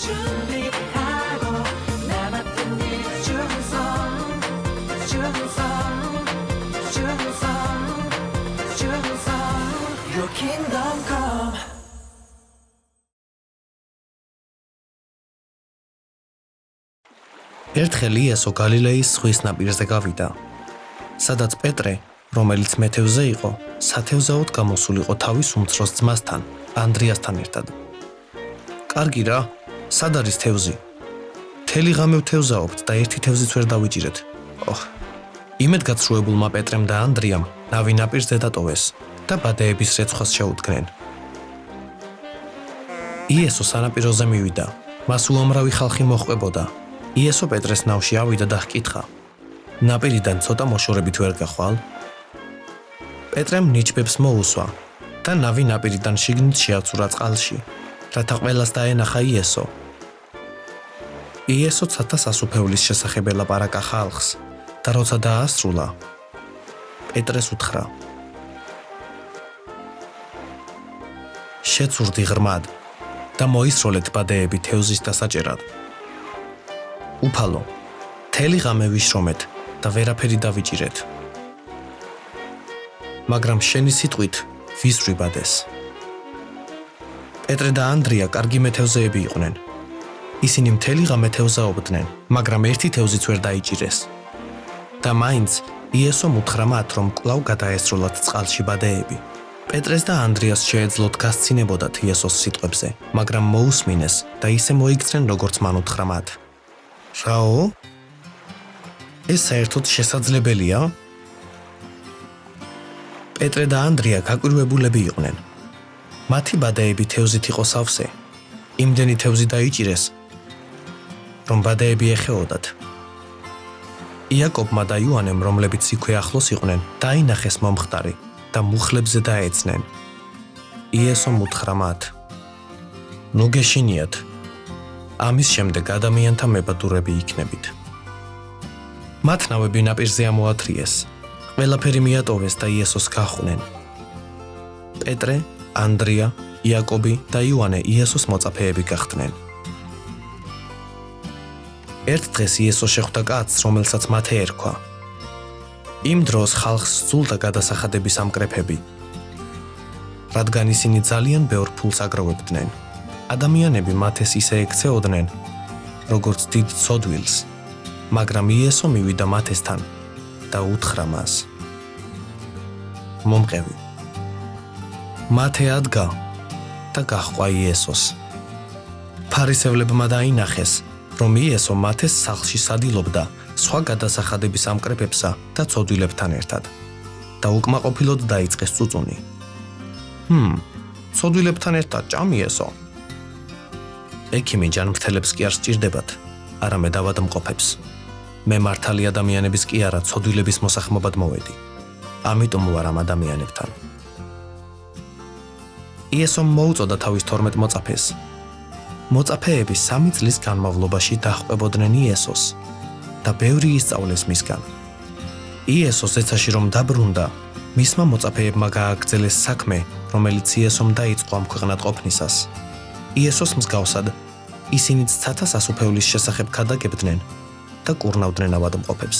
준비하고 남았던 일 충성 Your kingdom come ერთხელ იესო გალილეის ზღვის ნაპირზე გავიდა, სადაც პეტრე, რომელიც მეთევზე იყო, სათევზაოდ გამოსულიყო თავის უმცროს ძმასთან, ანდრიასთან ერთად. კარგი რა, სად არის თევზი? მთელი ღამე ვთევზაობთ და ერთი თევზიც ვერ დავიჭირეთ. იმედგაცრუებულმა პეტრემ და ანდრიამ ნავი ნაპირზე დატოვეს და ბადეების რეცხვას შეუდგნენ. იესო სანაპიროზე მივიდა, მას უამრავი ხალხი მოჰყვებოდა. იესო პეტრეს ნავში ავიდა და ჰკითხა: ნაპირიდან ცოტა მოშორებით ვერ გახვალ? პეტრემ ნიჩბებს მოუსვა და ნავი ნაპირიდან შიგნით შეაცურა წყალში, რათა ყველას დაენახა იესო. იესო ცათა სასუფეველის შესახებ ელაპარაკა ხალხს და როცა დაასრულა, პეტრეს უთხრა: შეცურდი ღრმად და მოისროლეთ ბადეები თევზის დასაჭერად. უფალო, მთელი ღამე ვიშრომეთ და ვერაფერი დავიჭირეთ. მაგრამ შენი სიტყვით ვისვრი ბადეს. პეტრე და ანდრია კარგი მეთევზეები იყვნენ. ისინი მთელი ღამე თევზაობდნენ, მაგრამ ერთი თევზიც ვერ დაიჭირეს. და მაინც იესომ უთხრა მათ, რომ კვლავ გადაესროლათ წყალში ბადეები. პეტრეს და ანდრიას შეეძლოთ გასცინებოდათ იესოს სიტყვებზე, მაგრამ მოусმინეს და ისე მოიქცნენ, როგორც მან უთხრა მათ. რაო? ეს საერთოდ შესაძლებელია? პეტრე და ანდრია გაკვირვებულები იყვნენ. მათი ბადეები თევზით იყო სავსე. იმდენი თევზი დაიჭირეს, რომ ბადეები ეხეოდათ. იაკობმა და იოანემ, რომლებიც იქვე ახლოს იყვნენ, დაინახეს მომხდარი და მუხლებზე დაეცნენ. იესომ უთხრა მათ: ნუ გეშინიათ. ამის შემდეგ ადამიანთა მებადურები იქნებით. მათ ნავები ნაპირზე ამოათრიეს, ყველაფერი მიატოვეს და იესოს გახვნენ. პეტრე, ანდრია, იაკობი და იოანე იესოს მოწაფეები გახდნენ. ერთ დღეს იესო შეხვდა კაცს, რომელსაც მათე ერქვა. იმ დროს ხალხს სძულდა გადასახადების ამკრეფები, რადგან ისინი ძალიან ბევრ ფულს აგროვებდნენ. ადამიანები მათეს ისე ექცეოდნენ, როგორც დიდ ცოდვილს, მაგრამ იესო მივიდა მათესთან და უთხრა მას: მომყევი. მათე ადგა და გაჰყვა იესოს. ფარისევლებმა დაინახეს, რომ იესო მათეს სახლში სადილობდა სხვა გადასახადების ამკრეფებსა და ცოდვილებთან ერთად და უკმაყოფილოდ დაიწყეს წუწუნი. ცოდვილებთან ერთად ჭამიესო. ექიმი ჯანმრთელებს კი არ სჭირდებათ, არამედ ავადმყოფებს. მე მართალი ადამიანების კი არა, ცოდვილების მოსახმობად მოვედი. ამიტომ ვარ ამ ადამიანებთან. იესომ მოუწოდა თავის 12 მოწაფეს. მოწაფეები 3 წლის განმავლობაში დაჰყვებოდნენ იესოს და ბევრი ისწავლეს მისგან. იესოს ეცაში რომ დაბრუნდა, მისმა მოწაფეებმა გააგრძელეს საქმე, რომელიც იესომ დაიწყო ამ ქვეყნად ყოფნისას. იესოს მსგავსად, ისინიც ცათა სასუფეველის შესახებ ქადაგებდნენ და კურნავდნენ ავადმყოფებს.